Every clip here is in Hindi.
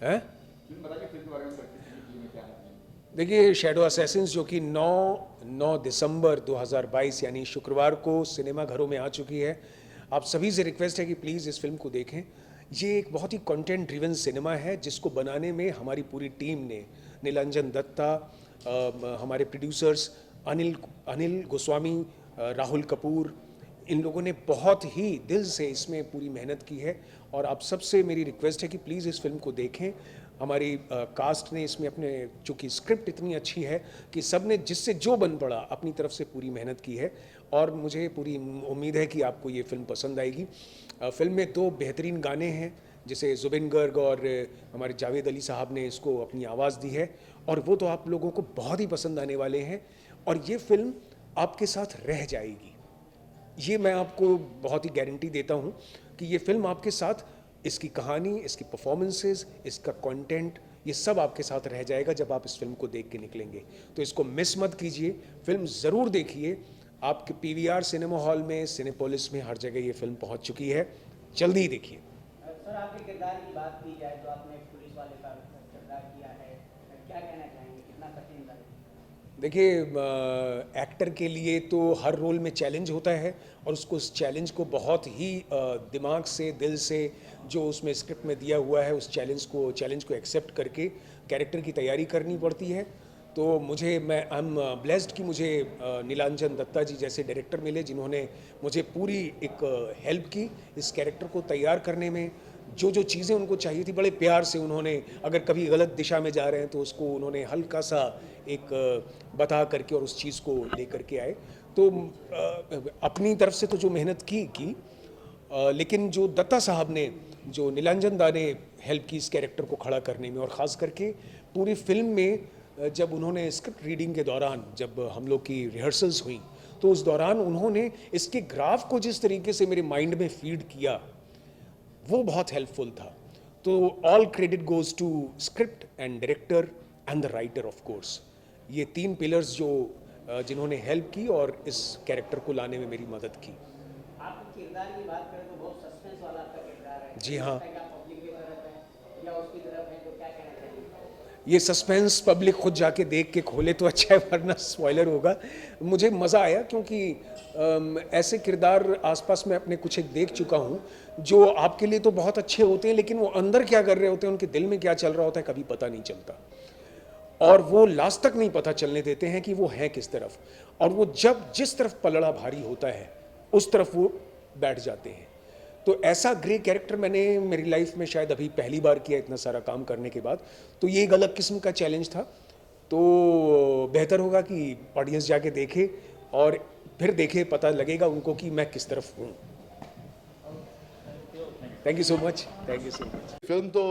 हैं? देखिए, शैडो असैसिन्स जो कि 9 दिसंबर 2022 यानी शुक्रवार को सिनेमा घरों में आ चुकी है। आप सभी से रिक्वेस्ट है कि प्लीज़ इस फिल्म को देखें। ये एक बहुत ही कंटेंट ड्रिवन सिनेमा है जिसको बनाने में हमारी पूरी टीम ने, नीलांजन दत्ता, हमारे प्रोड्यूसर्स अनिल अनिल गोस्वामी, राहुल कपूर, इन लोगों ने बहुत ही दिल से इसमें पूरी मेहनत की है। और आप सबसे मेरी रिक्वेस्ट है कि प्लीज़ इस फिल्म को देखें। हमारी कास्ट ने इसमें अपने, चूँकि स्क्रिप्ट इतनी अच्छी है कि सब ने जिससे जो बन पड़ा अपनी तरफ से पूरी मेहनत की है, और मुझे पूरी उम्मीद है कि आपको ये फिल्म पसंद आएगी। फिल्म में 2 बेहतरीन गाने हैं जिसे जुबिन गर्ग और हमारे जावेद अली साहब ने इसको अपनी आवाज़ दी है, और वो तो आप लोगों को बहुत ही पसंद आने वाले हैं। और ये फिल्म आपके साथ रह जाएगी, ये मैं आपको बहुत ही गारंटी देता हूँ कि ये फिल्म आपके साथ, इसकी कहानी, इसकी परफॉर्मेंसेस, इसका कंटेंट, ये सब आपके साथ रह जाएगा जब आप इस फिल्म को देख के निकलेंगे। तो इसको मिस मत कीजिए, फिल्म ज़रूर देखिए। आपके पीवीआर सिनेमा हॉल में, सिनेपोलिस में, हर जगह ये फिल्म पहुंच चुकी है, जल्दी ही देखिए। सर, आपके किरदार की बात की जाए तो आपने पुलिस वाले का किरदार किया है, क्या कहना चाहेंगे, कितना कठिन था? देखिए, एक्टर के लिए तो हर रोल में चैलेंज होता है, और उसको, उस चैलेंज को बहुत ही दिमाग से, दिल से, जो उसमें स्क्रिप्ट में दिया हुआ है, उस चैलेंज को एक्सेप्ट करके कैरेक्टर की तैयारी करनी पड़ती है। तो मैं आई एम ब्लेस्ड कि मुझे नीलांजन दत्ता जी जैसे डायरेक्टर मिले जिन्होंने मुझे पूरी एक हेल्प की इस कैरेक्टर को तैयार करने में। जो जो चीज़ें उनको चाहिए थी, बड़े प्यार से उन्होंने, अगर कभी गलत दिशा में जा रहे हैं तो उसको उन्होंने हल्का सा एक बता करके और उस चीज़ को लेकर के आए। तो अपनी तरफ से तो जो मेहनत की, लेकिन जो दत्ता साहब ने, जो नीलांजन दा ने हेल्प की इस कैरेक्टर को खड़ा करने में, और ख़ास करके पूरी फिल्म में जब उन्होंने स्क्रिप्ट रीडिंग के दौरान, जब हम लोग की रिहर्सल्स हुई, तो उस दौरान उन्होंने इसके ग्राफ को जिस तरीके से मेरे माइंड में फीड किया, वो बहुत हेल्पफुल था। तो all credit goes to script and director and the writer of course. ये 3 पिलर्स जो जिन्होंने हेल्प की और इस कैरेक्टर को लाने में मेरी मदद की। आपके किरदार की बात करें तो बहुत सस्पेंस वाला आपका किरदार है। जी हाँ, क्या पब्लिक की तरफ है या उसकी तरफ है, तो क्या कहना चाहिए? ये सस्पेंस पब्लिक खुद जाके देख के खोले तो अच्छा है, वरना स्पॉइलर होगा। मुझे मज़ा आया क्योंकि ऐसे किरदार आसपास में अपने कुछ एक देख चुका हूँ जो आपके लिए तो बहुत अच्छे होते हैं, लेकिन वो अंदर क्या कर रहे होते हैं, उनके दिल में क्या चल रहा होता है, कभी पता नहीं चलता, और वो लास्ट तक नहीं पता चलने देते हैं कि वो हैं किस तरफ। और वो जब जिस तरफ पलड़ा भारी होता है उस तरफ वो बैठ जाते हैं। तो ऐसा ग्रे कैरेक्टर मैंने मेरी लाइफ में शायद अभी पहली बार किया, इतना सारा काम करने के बाद। तो ये एक अलग किस्म का चैलेंज था। तो बेहतर होगा कि ऑडियंस जाके देखे और फिर देखे, पता लगेगा उनको कि मैं किस तरफ हूँ। Thank you so much, thank you so much. Film तो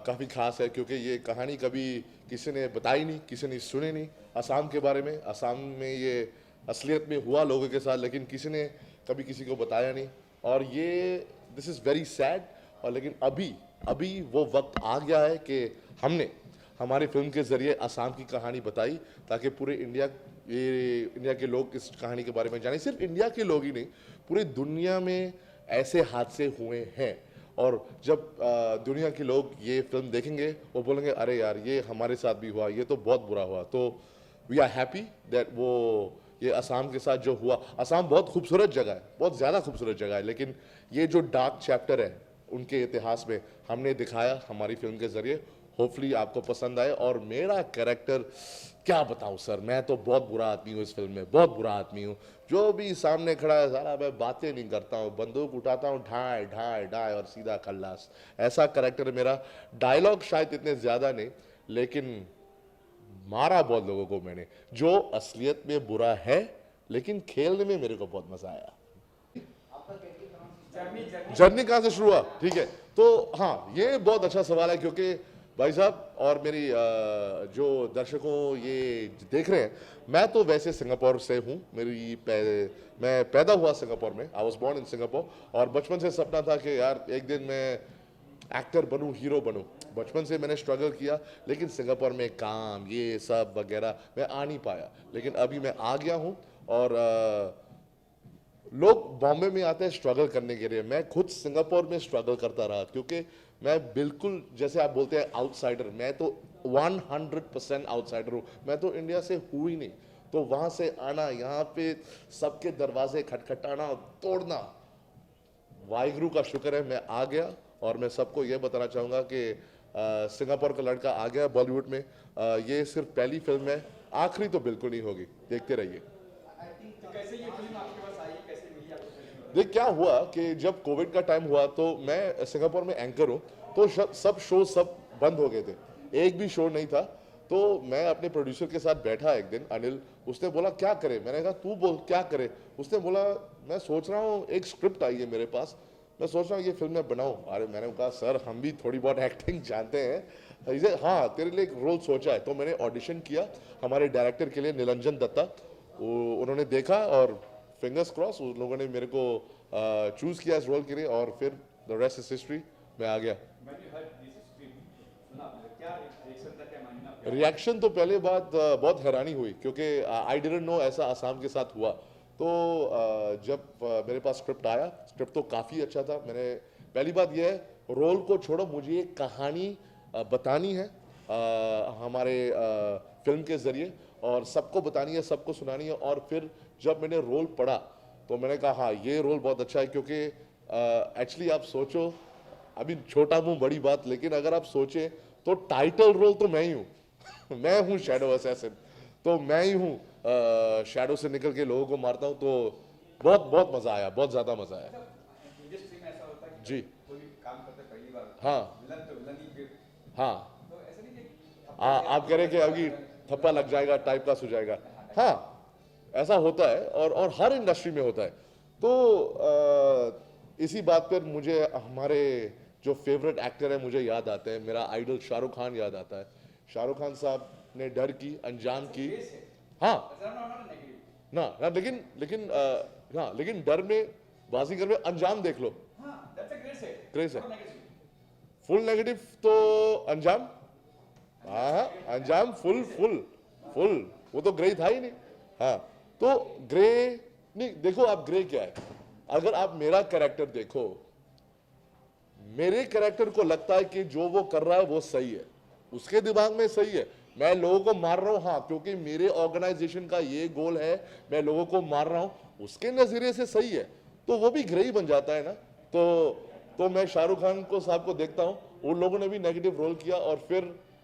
काफ़ी खास है क्योंकि ये कहानी कभी किसी ने बताई नहीं, किसी ने सुनी नहीं असम के बारे में। असम में ये असलियत में हुआ लोगों के साथ, लेकिन किसी ने कभी किसी को बताया नहीं। और ये दिस इज़ वेरी सैड। और लेकिन अभी अभी वो वक्त आ गया है कि हमने हमारी फिल्म के ज़रिए असम की कहानी बताई, ताकि पूरे इंडिया के लोग इस कहानी के बारे में जाने। सिर्फ इंडिया के लोग ही नहीं, पूरी दुनिया में ऐसे हादसे हुए हैं। और जब दुनिया के लोग ये फिल्म देखेंगे वो बोलेंगे अरे यार ये हमारे साथ भी हुआ, ये तो बहुत बुरा हुआ। तो वी आर हैप्पी दैट वो ये असम के साथ जो हुआ। असम बहुत खूबसूरत जगह है, बहुत ज़्यादा खूबसूरत जगह है, लेकिन ये जो डार्क चैप्टर है उनके इतिहास में हमने दिखाया हमारी फिल्म के ज़रिए। होपफुली आपको पसंद आए। और मेरा कैरेक्टर क्या बताऊं सर, मैं तो बहुत बुरा आदमी हूँ इस फिल्म में, बहुत बुरा आदमी हूँ। जो भी सामने खड़ा है सारा, मैं बातें नहीं करता हूँ, बंदूक उठाता हूँ, ढाई ढाई ढाई और सीधा खल्लास। ऐसा कैरेक्टर है मेरा। डायलॉग शायद इतने ज़्यादा नहीं, लेकिन मारा बहुत लोगों को मैंने, जो असलियत में बुरा है, लेकिन खेलने में मेरे को बहुत मज़ा आया। जर्नी कहाँ से शुरू हुआ? ठीक है, तो हाँ ये बहुत अच्छा सवाल है, क्योंकि भाई साहब और मेरी जो दर्शकों ये देख रहे हैं, मैं तो वैसे सिंगापुर से हूँ। मैं पैदा हुआ सिंगापुर में, I was born in Singapore. और बचपन से सपना था कि यार एक दिन मैं एक्टर बनूं, हीरो बनूं। बचपन से मैंने स्ट्रगल किया, लेकिन सिंगापुर में काम ये सब वगैरह मैं आ नहीं पाया। लेकिन अभी मैं आ गया हूँ और लोग बॉम्बे में आते हैं स्ट्रगल करने के लिए। मैं खुद सिंगापुर में स्ट्रगल करता रहा, क्योंकि मैं बिल्कुल, जैसे आप बोलते हैं आउटसाइडर, मैं तो 100% आउटसाइडर हूँ। मैं तो इंडिया से हूँ ही नहीं, तो वहाँ से आना, यहाँ पे सबके दरवाजे खटखटाना और तोड़ना, वाहिगुरु का शुक्र है मैं आ गया। और मैं सबको ये बताना चाहूँगा कि सिंगापुर का लड़का आ गया बॉलीवुड में। ये सिर्फ पहली फिल्म है, आखिरी तो बिल्कुल नहीं होगी, देखते रहिए। देख क्या हुआ कि जब कोविड का टाइम हुआ तो मैं सिंगापुर में एंकर हूँ, तो सब शो सब बंद हो गए थे, एक भी शो नहीं था। तो मैं अपने प्रोड्यूसर के साथ बैठा एक दिन, अनिल, उसने बोला क्या करे, मैंने कहा तू बोल क्या करे। उसने बोला मैं सोच रहा हूँ, एक स्क्रिप्ट आई है मेरे पास, मैं सोच रहा हूँ ये फिल्म मैं बनाऊँ। अरे मैंने कहा सर हम भी थोड़ी बहुत एक्टिंग जानते हैं। इसे हाँ तेरे लिए एक रोल सोचा है। तो मैंने ऑडिशन किया हमारे डायरेक्टर के लिए, निरंजन दत्ता। उन्होंने देखा और फिंगर्स क्रॉस उन लोगों ने मेरे को चूज किया इस रोल के लिए, और फिर द रेस्ट इज हिस्ट्री, मैं आ गया। रिएक्शन तो पहले बात बहुत हैरानी हुई, क्योंकि आई डिडंट नो ऐसा आसाम के साथ हुआ। तो जब मेरे पास स्क्रिप्ट आया, स्क्रिप्ट तो काफ़ी अच्छा था। मैंने पहली बात यह है, रोल को छोड़ो, मुझे एक कहानी बतानी है हमारे फिल्म के ज़रिए, और सबको बतानी है, सबको सुनानी है। और फिर जब मैंने रोल पढ़ा तो मैंने कहा हाँ ये रोल बहुत अच्छा है, क्योंकि एक्चुअली आप सोचो, अभी छोटा मुंह बड़ी बात, लेकिन अगर आप सोचें तो टाइटल रोल तो मैं ही हूँ मैं हूँ शैडो असैसिन, तो मैं ही हूँ शैडो से निकल के लोगों को मारता हूँ। तो बहुत बहुत मज़ा आया, बहुत ज़्यादा मज़ा आया जी। हाँ हाँ, आप कह रहे हैं कि अभी थप्पा लग जाएगा, टाइप कास्ट हो जाएगा। हाँ ऐसा होता है, और हर इंडस्ट्री में होता है। तो इसी बात पर मुझे हमारे जो फेवरेट एक्टर है मुझे याद आते हैं, मेरा आइडल शाहरुख खान याद आता है। शाहरुख खान साहब ने डर की, अंजाम की, हाँ ना लेकिन डर में, बाजीगर में अंजाम देख लो, क्रेज है। फुल नेगेटिव तो अंजाम, हाँ अंजाम फुल फुल फुल, वो तो ग्रे था ही नहीं। हाँ तो ग्रे नहीं, देखो आप ग्रे क्या है, अगर आप मेरा कैरेक्टर देखो, मेरे कैरेक्टर को लगता है कि जो वो कर रहा है वो सही है, उसके दिमाग में सही है। मैं लोगों को मार रहा हूं, हाँ क्योंकि मेरे ऑर्गेनाइजेशन का ये गोल है, मैं लोगों को मार रहा हूं, उसके नजरिए से सही है, तो वो भी ग्रे ही बन जाता है ना। तो मैं शाहरुख खान को साहब को देखता हूं, उन लोगों ने भी नेगेटिव रोल किया, और फिर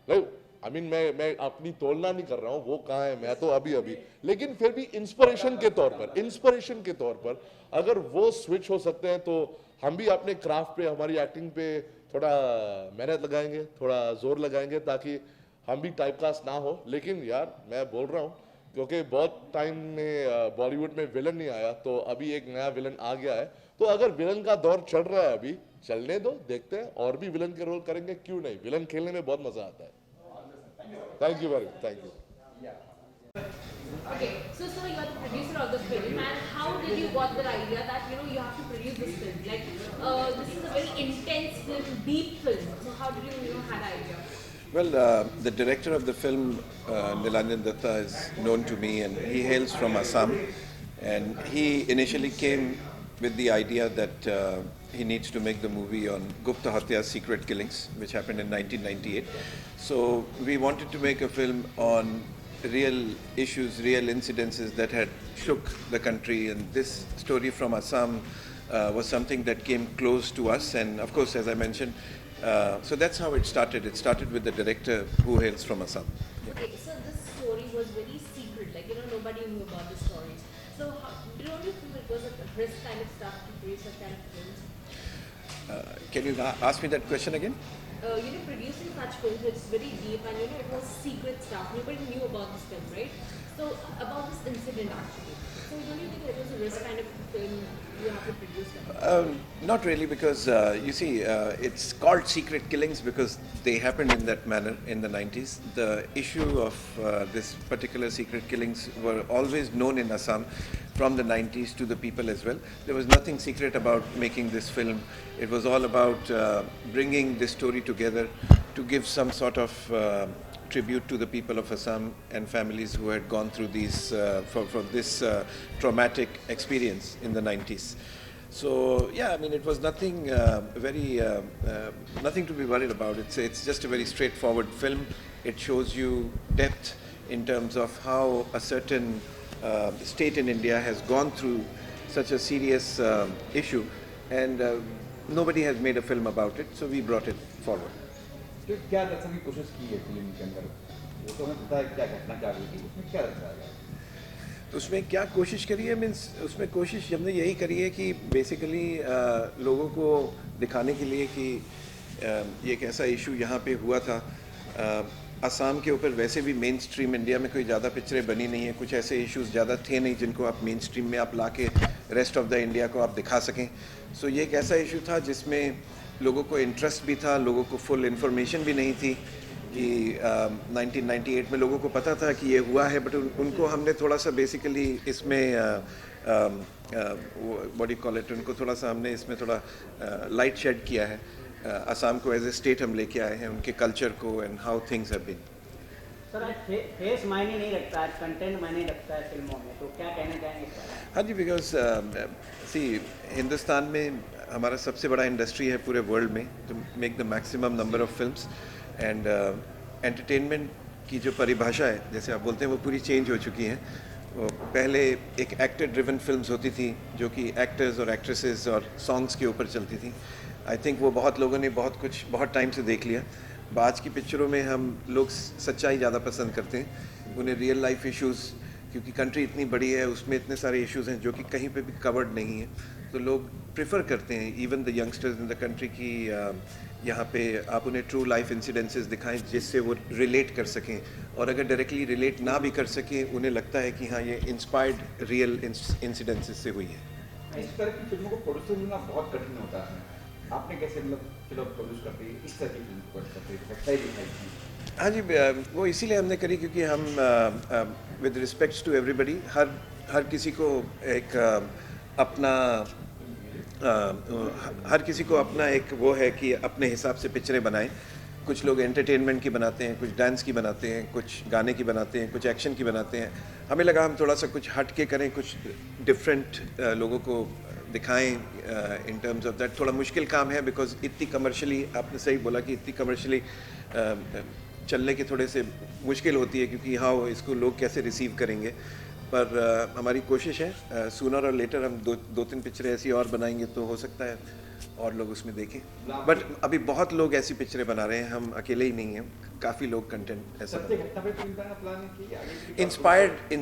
मैं अपनी तुलना नहीं कर रहा हूं, वो कहाँ है, मैं तो अभी लेकिन फिर भी इंस्पिरेशन के तौर पर अगर वो स्विच हो सकते हैं, तो हम भी अपने क्राफ्ट पे, हमारी एक्टिंग पे थोड़ा मेहनत लगाएंगे, थोड़ा जोर लगाएंगे, ताकि हम भी टाइपकास्ट ना हो। लेकिन यार मैं बोल रहा हूँ, क्योंकि बहुत टाइम में बॉलीवुड में विलन नहीं आया, तो अभी एक नया विलन आ गया है। तो अगर विलन का दौर चल रहा है, अभी चलने दो, देखते हैं, और भी विलन के रोल करेंगे, क्यों नहीं। विलन खेलने में बहुत मजा आता है। Thank you very much, thank you. Okay, so you are the producer of the film, and how did you got the idea that you have to produce this film? Like this is a very intense film, deep film. So how did you had idea? Well, the director of the film, Nilanjan Datta, is known to me, and he hails from Assam. And he initially came with the idea that he needs to make the movie on Gupta Hatya's secret killings, which happened in 1998. So we wanted to make a film on real issues, real incidences that had shook the country, and this story from Assam was something that came close to us. And of course, as I mentioned, so that's how it started. It started with the director who hails from Assam. Yeah. Okay, so this story was very secret, like nobody knew about the stories. So don't you think it was a risk kind of stuff to produce such kind of films? Can you ask me that question again? Producing such films, it's very deep, and it was secret stuff. Nobody knew about this film, right? So about this incident actually. So don't you think it was a risk kind of film you have to produce? Not really, because you see, it's called secret killings because they happened in that manner in the 90s. The issue of this particular secret killings were always known in Assam from the 90s to the people as well. There was nothing secret about making this film. It was all about bringing this story together to give some sort of tribute to the people of Assam and families who had gone through these from this traumatic experience in the 90s. So yeah, I mean, it was nothing nothing to be worried about. It's just a very straightforward film. It shows you depth in terms of how a certain state in India has gone through such a serious issue, and nobody has made a film about it, so we brought it forward. तो क्या दर्शाने की कोशिश की है फिल्म के अंदर? वो तो हमें पता है क्या घटना क्या हुई थी, उसमें क्या दर्शाया? तो उसमें क्या कोशिश करी है, मीन्स उसमें कोशिश हमने यही करी है कि बेसिकली लोगों को दिखाने के लिए कि ये एक ऐसा इशू यहाँ पे हुआ था। असम के ऊपर वैसे भी मेन स्ट्रीम इंडिया में कोई ज़्यादा पिक्चरें बनी नहीं है, कुछ ऐसे इश्यूज ज़्यादा थे नहीं जिनको आप मेन स्ट्रीम में आप ला के रेस्ट ऑफ द इंडिया को आप दिखा सकें। सो ये एक ऐसा इशू था जिसमें लोगों को इंटरेस्ट भी था, लोगों को फुल इन्फॉर्मेशन भी नहीं थी कि 1998 में लोगों को पता था कि ये हुआ है, बट उनको हमने थोड़ा सा बेसिकली इसमें व्हाट यू कॉल इट, उनको थोड़ा सा हमने इसमें थोड़ा लाइट शेड किया है। असम को एज ए स्टेट हम लेके आए हैं, उनके कल्चर को and how things have been. Sir आज फेस मायने नहीं रखता, आज कंटेंट मायने रखता है फिल्मों में, तो क्या कहना चाहेंगे इस बारे में? हाँ जी, बिकॉज सी हिंदुस्तान में हमारा सबसे बड़ा इंडस्ट्री है पूरे वर्ल्ड में, तो make the maximum number of films, and entertainment की जो परिभाषा है जैसे आप बोलते हैं वो पूरी चेंज हो चुकी है। वो पहले एक एक्टर ड्रिवन फिल्म्स होती थी जो कि एक्टर्स और एक्ट्रेसेस और सॉन्ग्स के ऊपर चलती थी। आई थिंक वो बहुत लोगों ने बहुत टाइम से देख लिया। आज की पिक्चरों में हम लोग सच्चाई ज़्यादा पसंद करते हैं, उन्हें रियल लाइफ इश्यूज़, क्योंकि कंट्री इतनी बड़ी है उसमें इतने सारे इश्यूज़ हैं जो कि कहीं पे भी कवर्ड नहीं है, तो लोग प्रेफर करते हैं even the youngsters in the country की यहाँ पे आप उन्हें ट्रू लाइफ इंसिडेंसेस दिखाएं जिससे वो रिलेट कर सकें, और अगर डायरेक्टली रिलेट ना भी कर सकें उन्हें लगता है कि हाँ ये इंस्पायर्ड रियल इंसिडेंसेस से हुई है। इस तरह की फिल्मों को प्रोड्यूस करना बहुत कठिन होता है। आपने कैसे मतलब फिल्म प्रोड्यूस करते हैं, इस तरह की फिल्म को करते हैं, सच्चाई दिखाई थी? हाँ जी, वो इसीलिए हमने करी क्योंकि हम विद रिस्पेक्ट्स टू एवरीबडी, हर किसी को एक अपना हर किसी को अपना एक वो है कि अपने हिसाब से पिक्चरें बनाएं। कुछ लोग एंटरटेनमेंट की बनाते हैं, कुछ डांस की बनाते हैं, कुछ गाने की बनाते हैं, कुछ एक्शन की बनाते हैं। हमें लगा हम थोड़ा सा कुछ हट के करें, कुछ डिफरेंट लोगों को दिखाएं। इन टर्म्स ऑफ दैट थोड़ा मुश्किल काम है बिकॉज इतनी कमर्शियली, आपने सही बोला कि इतनी कमर्शियली चलने की थोड़े से मुश्किल होती है क्योंकि हाँ इसको लोग कैसे रिसीव करेंगे, पर हमारी कोशिश है सूनर और लेटर हम दो तीन पिक्चरें ऐसी और बनाएंगे तो हो सकता है और लोग उसमें देखें। बट अभी बहुत लोग ऐसी पिक्चरें बना रहे हैं, हम अकेले ही नहीं हैं, काफ़ी लोग कंटेंट ऐसा सत्य घटना पे फिल्म बनाना प्लान है कि आगे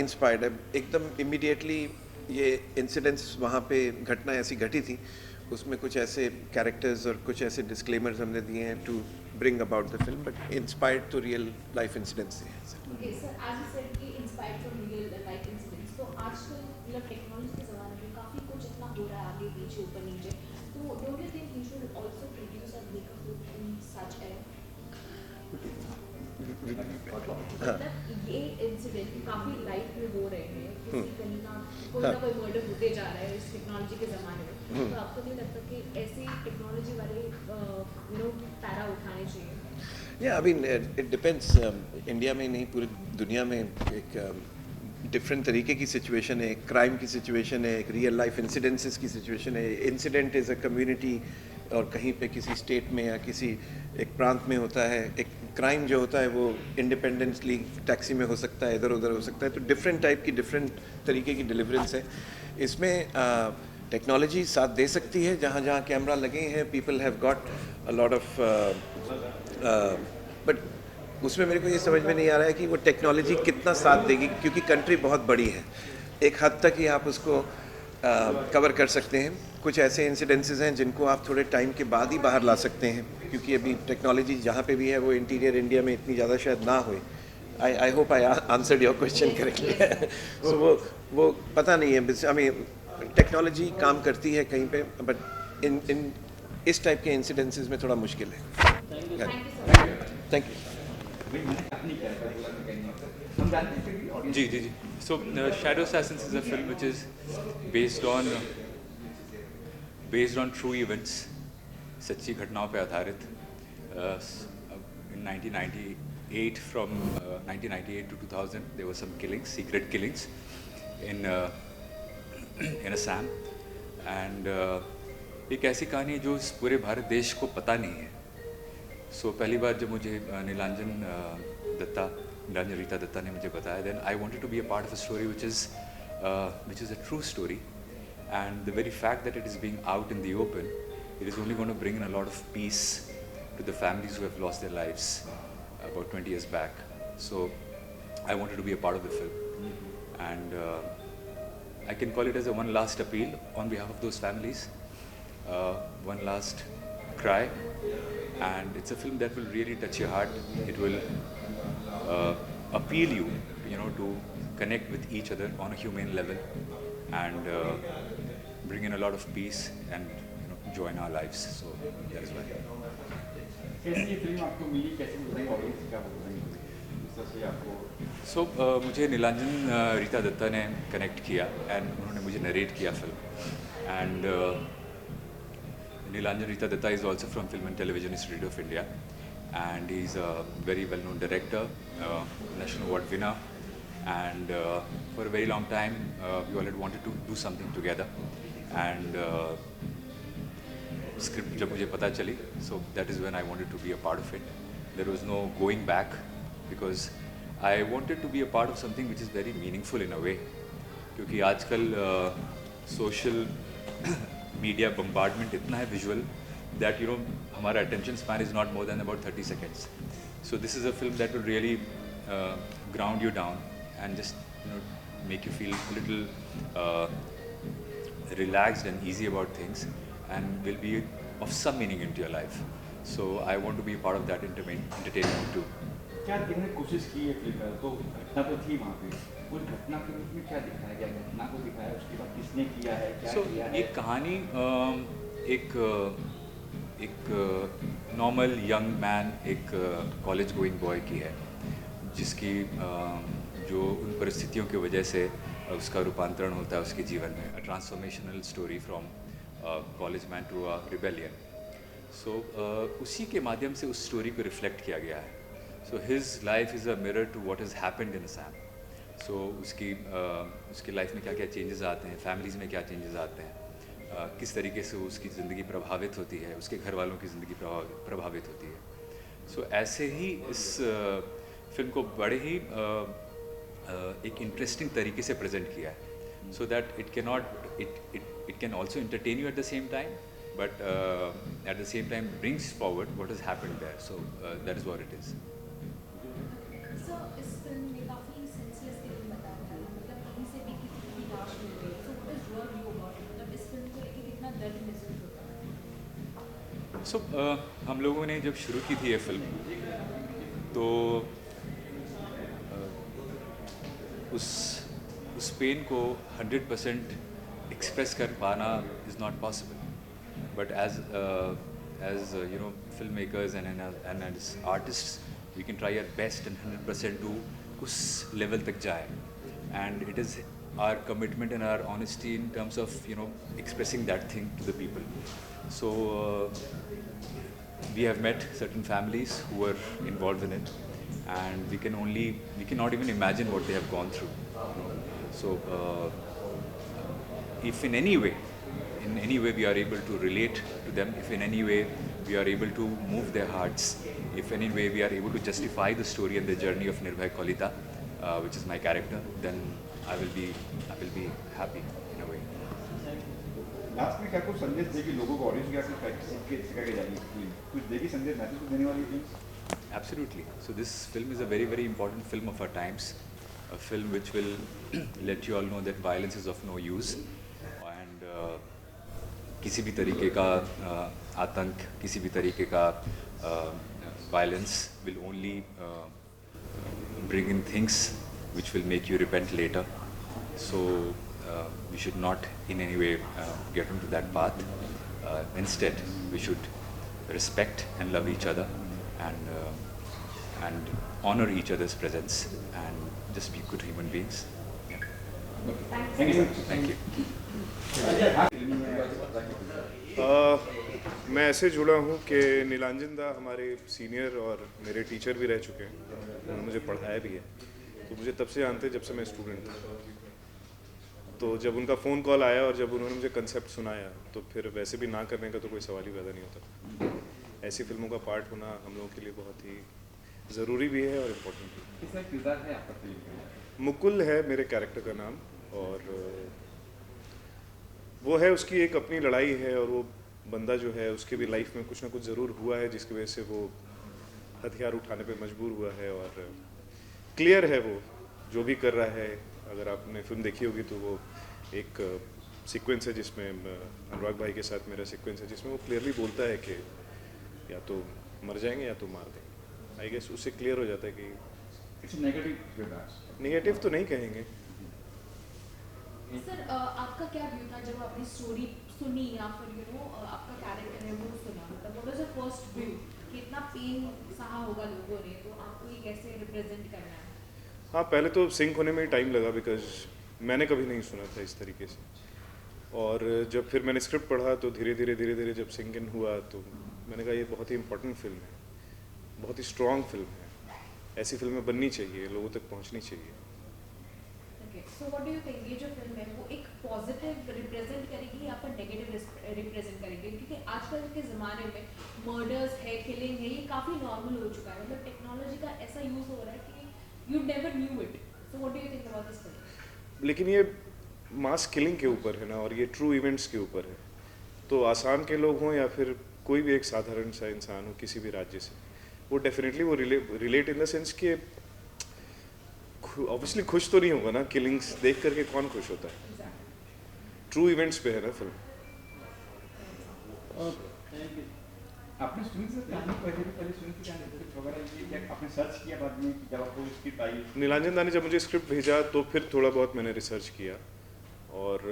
इंस्पायर्ड एकदम इमीडिएटली ये इंसिडेंट्स वहाँ पे घटना ऐसी घटी थी, उसमें कुछ ऐसे कैरेक्टर्स और कुछ ऐसे डिस्क्लेमर्स हमने दिए हैं to bring about the film, but inspired तो रियल लाइफ इंसिडेंट्स हैं। Okay, sir, as you said कि inspired from real life incidents, तो आजकल मतलब टेक्नोलॉजी के ज़माने में काफ़ी कुछ इतना हो रहा है आगे पीछे ऊपर नीचे, तो don't you think you should also produce and make a film in such a मतलब ये इंसिडेंट काफ़ी लाइफ में हो रहे हैं, किसी कहीं ना कोई मर्डर होते जा रहा है इस टेक्नोलॉजी के ज़माने में, तो आपको नहीं लगता कि ऐसे टेक्नोलॉजी वाले पैरा उठाने चाहिए? या I mean it depends, India में नहीं पूरी दुनिया में एक डिफरेंट तरीके की सिचुएशन है, एक क्राइम की सिचुएशन है, एक रियल लाइफ इंसिडेंसेस की सिचुएशन है। इंसिडेंट इज़ अ कम्युनिटी और कहीं पे किसी स्टेट में या किसी एक प्रांत में होता है, एक क्राइम जो होता है वो इंडिपेंडेंटली टैक्सी में हो सकता है, इधर उधर हो सकता है, तो डिफरेंट टाइप की डिफरेंट तरीके की डिलीवरेंस है। इसमें टेक्नोलॉजी साथ दे सकती है, जहाँ जहाँ कैमरा लगे हैं people have got a lot of, but उसमें मेरे को ये समझ में नहीं आ रहा है कि वो टेक्नोलॉजी कितना साथ देगी, क्योंकि कंट्री बहुत बड़ी है, एक हद तक ही आप उसको कवर कर सकते हैं। कुछ ऐसे इंसिडेंसेस हैं जिनको आप थोड़े टाइम के बाद ही बाहर ला सकते हैं, क्योंकि अभी टेक्नोलॉजी जहाँ पे भी है वो इंटीरियर इंडिया में इतनी ज़्यादा शायद ना हो। I hope I answered your question correctly. So वो पता नहीं है, आई मीन टेक्नोलॉजी काम करती है कहीं पे, बट इन इस टाइप के इंसिडेंसेस में थोड़ा मुश्किल है। Thank you. जी जी जी। So Shadow Assassins is a film which is based on true events, सच्ची घटनाओं पर आधारित। इन 1990 1998 from 1998 to 2000, there were some killings, secret killings in in Assam, and एक ऐसी कहानी है जो इस पूरे भारत देश को पता नहीं है. सो पहली बार जब मुझे नीलांजन रीता दत्ता ने मुझे बताया, then I wanted to be a part of a story which is a true story, and the very fact that it is being out in the open, it is only going to bring in a lot of peace to the families who have lost their lives about 20 years back. So I wanted to be a part of the film, and I can call it as a one last appeal on behalf of those families, one last cry, and it's a film that will really touch your heart. It will appeal you, to connect with each other on a humane level, and bring in a lot of peace and joy in our lives. So that is why. कैसी ये फिल्म आपको मिली, कैसे बताएंगे ऑडियंस क्या बताएंगे इस तरह से आपको? सो मुझे नीलांजन रीता दत्ता ने कनेक्ट किया एंड उन्होंने मुझे नरेट किया film. And Nilanjan Rita Datta is also from film and television institute of India, and he's a very well-known director, national award winner, and for a very long time we all had wanted to do something together, and script जब मुझे पता चली, so that is when I wanted to be a part of it. There was no going back, because I wanted to be a part of something which is very meaningful in a way, क्योंकि आजकल social media bombardment इतना है visual that हमारा attention span is not more than about 30 seconds. So this is a film that will really ground you down and just make you feel a little relaxed and easy about things, and will be of some meaning into your life. So I want to be a part of that entertainment too. क्या इन्होंने कोशिश की है फिल्म में, तो घटना तो थी वहाँ पे, उस घटना के रूप में क्या दिखाया गया, घटना को दिखाया, उसके बाद किसने किया है, क्या किया है? एक कहानी एक नॉर्मल यंग मैन, एक कॉलेज गोइंग बॉय की है, जिसकी जो उन परिस्थितियों की वजह से उसका रूपांतरण होता है उसके जीवन में. A transformational story from college man to a rebellion. So उसी के माध्यम से उस स्टोरी को रिफ्लेक्ट किया गया है. So his life is a mirror to what has happened in Assam. So उसकी लाइफ में क्या क्या चेंजेस आते हैं, फैमिलीज़ में क्या चेंजेस आते हैं, किस तरीके से उसकी ज़िंदगी प्रभावित होती है, उसके घर वालों की ज़िंदगी प्रभावित होती है. सो ऐसे ही इस फिल्म को बड़े ही एक इंटरेस्टिंग तरीके से प्रेजेंट किया है, so that it can also entertain you at the same time, but at the same time brings forward what has happened there. So that is what it is. So, इस फिल्म में काफ़ी सेंसलेस किलिंग बताया गया है, मतलब कहीं से भी किसी की लाश मिल गई. So what is your view about it? मतलब इस फिल्म को लेके कितना दर्द महसूस होता है? सो हम लोगों ने जब शुरू की थी ये फिल्म, तो उस पेन को 100% एक्सप्रेस कर पाना is not possible, but as film makers and as artists we can try our best and 100% to उस लेवल तक जाए. And it is our commitment and our honesty in terms of expressing that thing to the people. So we have met certain families who were involved in it, and we cannot even imagine what they have gone through. So if in any way we are able to relate to them, if in any way we are able to move their hearts, if in any way we are able to justify the story and the journey of Nirbhay Kolita, which is my character, then I will be happy in a way. Last में क्या कुछ संदेश देगी लोगों को, ऑडियंस क्या कुछ सिखा के जाएगी फिल्म, कुछ देगी संदेश, मैसेज देने वाली film? Absolutely. So this film is a very, very important film of our times, a film which will let you all know that violence is of no use, and किसी भी तरीके का आतंक, किसी भी तरीके का violence will only bring in things which will make you repent later. So we should not in any way get into that path. Instead, we should respect and love each other, and honor each other's presence, and just be good human beings. Yeah. Thank you. Thank you. मैं ऐसे जुड़ा हूँ कि नीलांजन दा हमारे सीनियर और मेरे टीचर भी रह चुके हैं. उन्होंने मुझे पढ़ाया भी है, तो मुझे तब से जानते जब से मैं स्टूडेंट था। तो जब उनका फ़ोन कॉल आया और जब उन्होंने मुझे कंसेप्ट सुनाया तो फिर वैसे भी ना करने का तो कोई सवाल ही पैदा नहीं होता। ऐसी फिल्मों का पार्ट होना हम लोगों के लिए बहुत ही ज़रूरी भी है और इम्पोर्टेंट भी है। किसका किरदार है आपका फिल्म के अंदर? मुकुल है मेरे कैरेक्टर का नाम, और वो है, उसकी एक अपनी लड़ाई है, और वो बंदा जो है उसके भी लाइफ में कुछ ना कुछ ज़रूर हुआ है जिसकी वजह से वो हथियार उठाने पे मजबूर हुआ है। और क्लियर है वो जो भी कर रहा है। अगर आपने फिल्म देखी होगी तो वो एक सीक्वेंस है जिसमें अनुराग भाई के साथ मेरा सीक्वेंस है जिसमें वो क्लियरली बोलता है कि या तो मर जाएंगे या तो मार देंगे। आई गेस उससे क्लियर हो जाता है कि इट्स नेगेटिव किरदार। निगेटिव तो नहीं कहेंगे। सर आपका क्या व्यू था जब आपने स्टोरी सुनी या फिर आपका कैरेक्टर है वो सुना, मतलब what was the first view कि इतना पेन सहा होगा लोगों ने, तो आपको ये कैसे रिप्रेजेंट करना है? हाँ, पहले तो सिंक होने में ही टाइम लगा बिकॉज मैंने कभी नहीं सुना था इस तरीके से। और जब फिर मैंने स्क्रिप्ट पढ़ा तो धीरे धीरे जब सिंक इन हुआ तो मैंने कहा ये बहुत ही इंपॉर्टेंट फिल्म है, बहुत ही स्ट्रॉन्ग फिल्म है, ऐसी फिल्में बननी चाहिए, लोगों तक पहुंचनी चाहिए। Okay, so what do you think ये जो फिल्म है वो एक पॉजिटिव रिप्रेजेंट करेगी या फिर नेगेटिव रिप्रेजेंट करेगी? क्योंकि आजकल के ज़माने में मर्डर्स है, किलिंग है, ये काफ़ी नॉर्मल हो चुका है, मतलब टेक्नोलॉजी का ऐसा यूज़ हो रहा है कि you never knew it. So what do you think about this film? लेकिन ये मास किलिंग के ऊपर है ना, और ये ट्रू इवेंट्स के ऊपर है। तो आसाम के लोग हों या फिर कोई भी एक साधारण सा इंसान हो किसी भी राज्य से, वो डेफिनेटली वो रिलेट इन द सेंस कि ऑब्वियसली खुश तो नहीं होगा ना, किलिंग्स देख करके कौन खुश होता है। ट्रू इवेंट्स पे है ना फिल्म। आपने सुनी सर कहानी पहले सुनी थी कहानी वगैरह ये क्या आपने सर्च किया बाद में जब आपको स्क्रिप्ट आई? नीलांजन दा ने जब मुझे स्क्रिप्ट भेजा तो फिर थोड़ा बहुत मैंने रिसर्च किया, और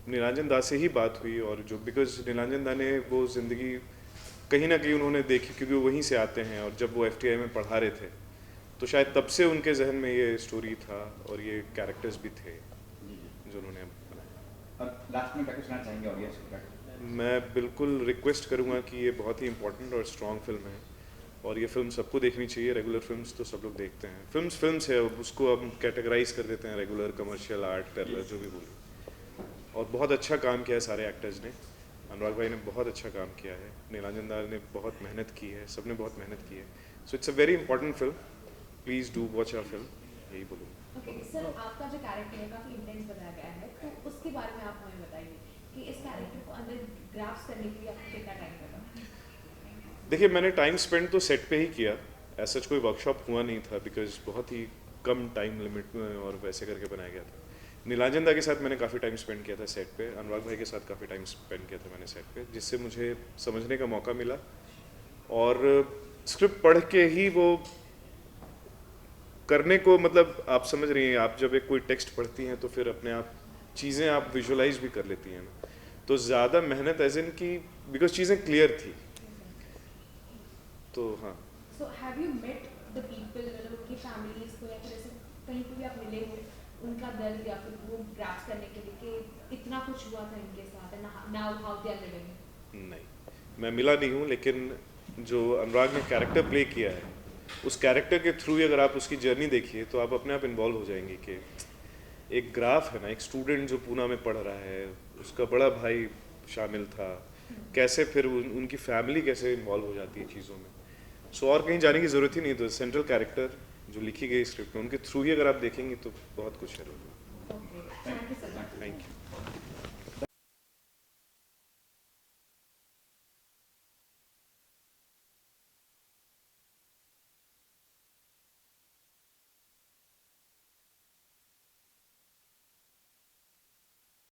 नीलांजन दा से ही बात हुई। और जो बिकॉज नीलांजन दा ने वो ज़िंदगी कहीं ना कहीं उन्होंने देखी, क्योंकि वो वहीं से आते हैं, और जब वो FTI में पढ़ा रहे थे तो शायद तब से उनके जहन में ये स्टोरी था और ये कैरेक्टर्स भी थे जो उन्होंने बनाए। और लास्ट में क्या कहना चाहेंगे ऑडियंस को? मैं बिल्कुल रिक्वेस्ट करूँगा कि ये बहुत ही इंपॉर्टेंट और स्ट्रॉन्ग फिल्म है, और ये फिल्म सबको देखनी चाहिए। रेगुलर फिल्म्स तो सब लोग देखते हैं, फिल्म्स है, उसको हम कैटेगराइज कर देते हैं रेगुलर, कमर्शियल, आर्ट, टेरर, जो भी बोलो। और बहुत अच्छा काम किया है सारे एक्टर्स ने। अनुराग भाई ने बहुत अच्छा काम किया है, नीलांजन दास ने बहुत मेहनत की है, सबने बहुत मेहनत की है। So it's a very important film, please do watch our film, यही बोलूँगा। ओके सर, आपका जो कैरेक्टर है काफ़ी इंटेंस बताया गया है, तो उसके बारे में आप हमें बताइए कि इस कैरेक्टर को अंदर ग्रास्प करने के लिए आपको कितना टाइम लगा? देखिए, मैंने टाइम स्पेंड तो सेट पे ही किया, ऐसा कोई वर्कशॉप हुआ नहीं था बिकॉज बहुत ही कम टाइम लिमिट में और वैसे करके बनाया गया था। नीलांजन दा के साथ मैंने काफ़ी टाइम स्पेंड किया था सेट पे, अनुराग भाई के साथ काफ़ी टाइम स्पेंड किया था मैंने सेट पे, जिससे मुझे समझने का मौका मिला। और स्क्रिप्ट पढ़ के ही वो करने को, मतलब आप समझ रही हैं, आप जब एक कोई टेक्स्ट पढ़ती हैं तो फिर अपने आप चीज़ें आप विजुलाइज भी कर लेती हैं, तो ज़्यादा मेहनत एज इन की बिकॉज चीज़ें क्लियर थी। तो हाँ। So have you met the people, मतलब उनकी फैमिलीज को या फिर ऐसे कहीं पर भी आप मिले हो, उनका दर्द या फिर वो ग्रास्प करने के लिए कि इतना कुछ हुआ था इनके साथ and now how they are living? नहीं, मैं मिला नहीं हूँ, लेकिन जो अनुराग ने कैरेक्टर प्ले किया है उस कैरेक्टर के थ्रू ही अगर आप उसकी जर्नी देखिए तो आप अपने आप इन्वॉल्व हो जाएंगे कि एक ग्राफ है ना, एक स्टूडेंट जो पूना में पढ़ रहा है, उसका बड़ा भाई शामिल था, कैसे फिर उनकी फैमिली कैसे इन्वॉल्व हो जाती है चीज़ों में। सो और कहीं जाने की ज़रूरत ही नहीं, तो सेंट्रल कैरेक्टर जो लिखी गई स्क्रिप्ट में उनके थ्रू ही अगर आप देखेंगे तो बहुत कुछ है।